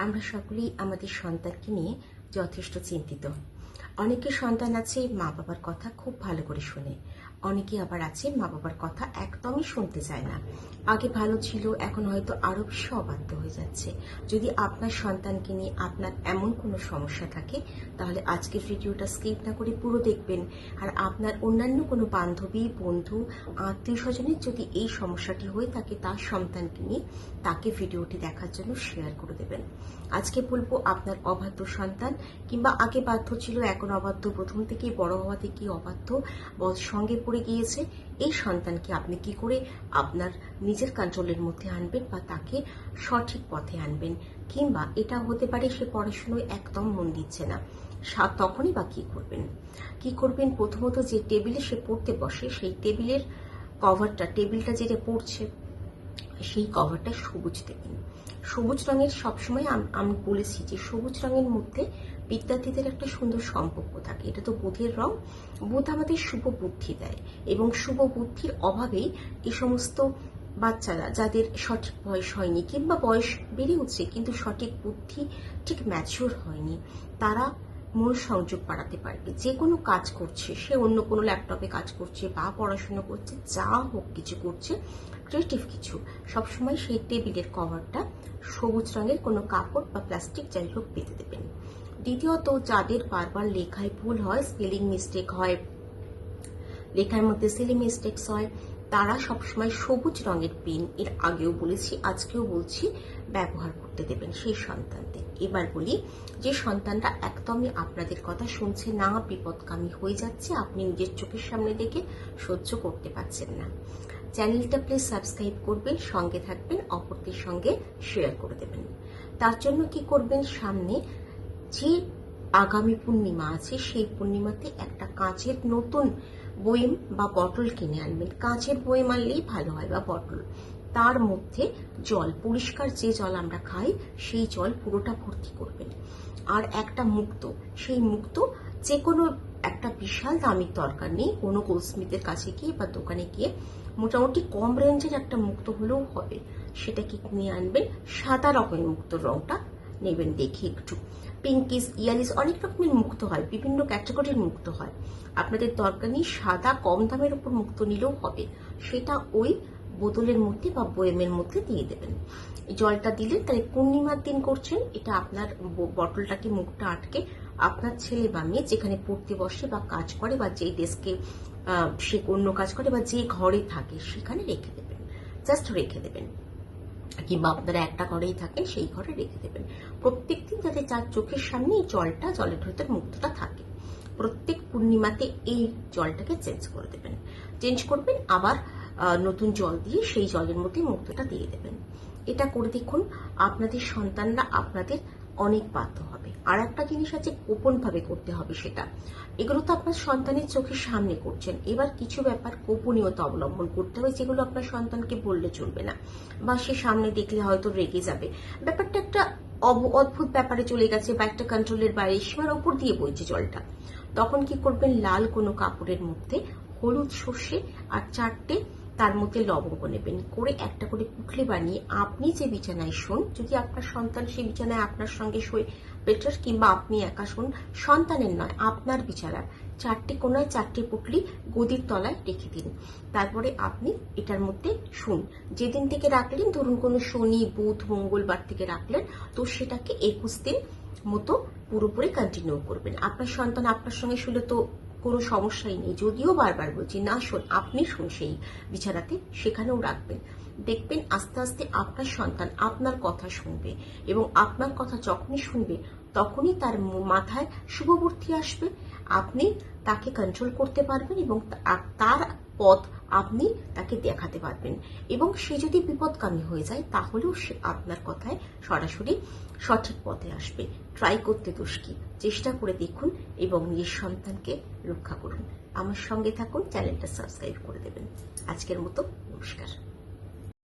আমরা সকলেই আমাদের সন্তানকে নিয়ে যথেষ্ট চিন্তিত। অনেকের সন্তান আছে মা বাবার কথা খুব ভালো করে শোনে, অনেকে আবার আছে মা বাবার কথা একদমই শুনতে চায় না। আগে ভালো ছিল, এখন হয়তো আরো বেশি অবাধ্য হয়ে যাচ্ছে। যদি আপনার সন্তানকে নিয়ে আপনার এমন কোনো সমস্যা থাকে তাহলে আজকের ভিডিওটা স্কিপ না করে পুরো দেখবেন। আর আপনার অন্যান্য কোনো বান্ধবী, বন্ধু, আত্মীয় স্বজনের যদি এই সমস্যাটি হয়ে থাকে তার সন্তানকে নিয়ে তাকে ভিডিওটি দেখার জন্য শেয়ার করে দেবেন। আজকে বলবো আপনার অবাধ্য সন্তান কিংবা আগে বাধ্য ছিল এখন অবাধ্য, প্রথম থেকেই বড় হওয়া থেকে অবাধ্য সঙ্গে পড়ে গিয়েছে, এই সন্তানকে আপনি কি করে আপনার নিজের কন্ট্রোলের মধ্যে আনবেন বা তাকে সঠিক পথে আনবেন। কিংবা এটা হতে পারে সে পড়াশোনায় একদম মন দিচ্ছে না, তখনই বা কি করবেন। প্রথমত যে টেবিলে সে পড়তে বসে সেই টেবিলের কভারটা, টেবিলটা যেটা পড়ছে সেই কভারটা সবুজ দেবেন। সবুজ রঙের সবসময় আমি বলেছি যে সবুজ রঙের মধ্যে বিদ্যার্থীদের একটা সুন্দর সম্পর্ক থাকে। এটা তো বুধের রং, বুধ আমাদের শুভ বুদ্ধি দেয় এবং শুভ বুদ্ধির অভাবেই এই সমস্ত বাচ্চারা যাদের সঠিক বয়স হয়নি কিংবা বয়স বেড়ে উঠছে কিন্তু সঠিক বুদ্ধি ঠিক ম্যাচিওর হয়নি, তারা মনোসংযোগ বাড়াতে পারবে। যে কোনো কাজ করছে, সে অন্য কোনো ল্যাপটপে কাজ করছে বা পড়াশোনা করছে, যা হোক কিছু করছে, ক্রিয়েটিভ কিছু, সবসময় সেই টেবিলের কভারটা সবুজ রঙের কোনো কাপড় বা প্লাস্টিক যাই হোক পেতে দেবেন। দ্বিতীয়ত, যাদের বারবার লেখায় ভুল হয়, স্পেলিং মিস্টেক হয়, লেখার মধ্যে সিলি মিস্টেকস হয়, তারা সবসময় সবুজ রঙের পেন, এর আগেও বলেছি আজকেও বলছি, ব্যবহার করতে দেবেন সেই সন্তানদের। এবার বলি, যে সন্তানরা একদমই আপনাদের কথা শুনছে না, বিপদগামী হয়ে যাচ্ছে, আপনি নিজের চোখের সামনে দেখে সহ্য করতে পারছেন না, চ্যানেলটা প্লিজ সাবস্ক্রাইব করবেন, সঙ্গে থাকবেন, অপরদের সঙ্গে শেয়ার করে দেবেন। তার জন্য কি করবেন, সামনে যে আগামী পূর্ণিমা আছে সেই পূর্ণিমাতে একটা কাঁচের নতুন বয়ম বা বটল কিনে আনবেন। কাঁচের বয়ম আনলেই ভালো হয় বা বটল, তার মধ্যে জল, পরিষ্কার যে জল আমরা খাই সেই জল পুরোটা ভর্তি করবেন। আর একটা মুক্তো, সেই মুক্তো যে কোনো একটা বিশাল দামির দরকার নেই, কোনো গোলস্মিথের কাছে গিয়ে বা দোকানে গিয়ে মোটামুটি কম রেঞ্জের একটা মুক্তো হলেও হবে, সেটাকে নিয়ে আনবেন। সাদা রকমের মুক্তোর রংটা নেবেন দেখে, একটু পিঙ্কিস, ইয়ালিস, অনেক রকমের মুক্ত হয়, বিভিন্ন ক্যাটাগরির মুক্ত হয়, আপনাদের দরকার নেই, সাদা কম দামের উপর মুক্ত নিলেও হবে, সেটা ওই বোতলের মধ্যে বা বয়মের মধ্যে দিয়ে দেবেন। জলটা দিলে তাহলে পূর্ণিমার দিন করছেন, এটা আপনার বটলটাকে মুখটা আটকে আপনার ছেলে বা মেয়ে যেখানে পড়তে বসে বা কাজ করে বা যেই ডেস্কে সে অন্য কাজ করে বা যে ঘরে থাকে সেখানে রেখে দেবেন, জাস্ট রেখে দেবেন, কিংবা আপনারা একটা ঘরেই থাকেন সেই ঘরে রেখে দেবেন। প্রত্যেকদিন যাতে যার চোখের সামনে এই জলের ভেতর মুক্তটা থাকে, প্রত্যেক পূর্ণিমাতে এই জলটাকে চেঞ্জ করে দেবেন। চেঞ্জ করবেন, আবার নতুন জল দিয়ে সেই জলের মধ্যে মুক্তটা দিয়ে দেবেন। এটা করে দেখুন, আপনাদের সন্তানরা আপনাদের অনেক বাধ্য হবে। আর একটা জিনিস আছে, গোপন ভাবে করতে হবে সেটা, এগুলো তো আপনার সন্তানের চোখের সামনে করছেন, এবার কিছু ব্যাপার গোপনীয়তা অবলম্বন করতে হবে যেগুলো আপনার সন্তানকে বললে চলবে না, বা সে সামনে দেখলে হয়তো রেগে যাবে, ব্যাপারটা একটা অদ্ভুত ব্যাপারে চলে গেছে বা একটা কন্ট্রোলের বাইরে, সীমার ওপর দিয়ে বইছে জলটা। তখন কি করবেন, লাল কোনো কাপড়ের মধ্যে হলুদ, সর্ষে আর 4টে তার মধ্যে লবঙ্গ নেবেন, করে একটা করে পুটলি বানিয়ে আপনি যে বিছানায় শোন, যদি আপনার সন্তান সেই বিছানায় আপনার সঙ্গে শোয় বেটার, কিংবা আপনি একা শোন, সন্তানের নয় আপনার বিছানার 4টে কোনায় 4টে পুটলি গদির তলায় রেখে দিন। তারপরে আপনি এটার মধ্যে শুন, যেদিন থেকে রাখলেন, ধরুন কোনো শনি, বুধ, মঙ্গলবার থেকে রাখলেন, তো সেটাকে 21 দিন মতো পুরোপুরি কন্টিনিউ করবেন। আপনার সন্তান আপনার সঙ্গে শুলে তো কোনো সমস্যাই নেই, যদিও বারবার বলছি না শোন, আপনি শুন সেই বিছানাতে, সেখানেও রাখবেন। দেখবেন আস্তে আস্তে আপনার সন্তান আপনার কথা শুনবে এবং আপনার কথা যখনই শুনবে তখনই তার মাথায় শুভবুদ্ধি আসবে, আপনি তাকে কন্ট্রোল করতে পারবেন এবং তার পথ আপনি তাকে দেখাতে পারবেন। এবং সে যদি বিপদগামী হয়ে যায় তাহলেও সে আপনার কথায় সরাসরি সঠিক পথে আসবে। ট্রাই করতে দোষ কি, চেষ্টা করে দেখুন এবং নিজের সন্তানকে রক্ষা করুন। আমার সঙ্গে থাকুন, চ্যানেলটা সাবস্ক্রাইব করে দেবেন। আজকের মতো নমস্কার।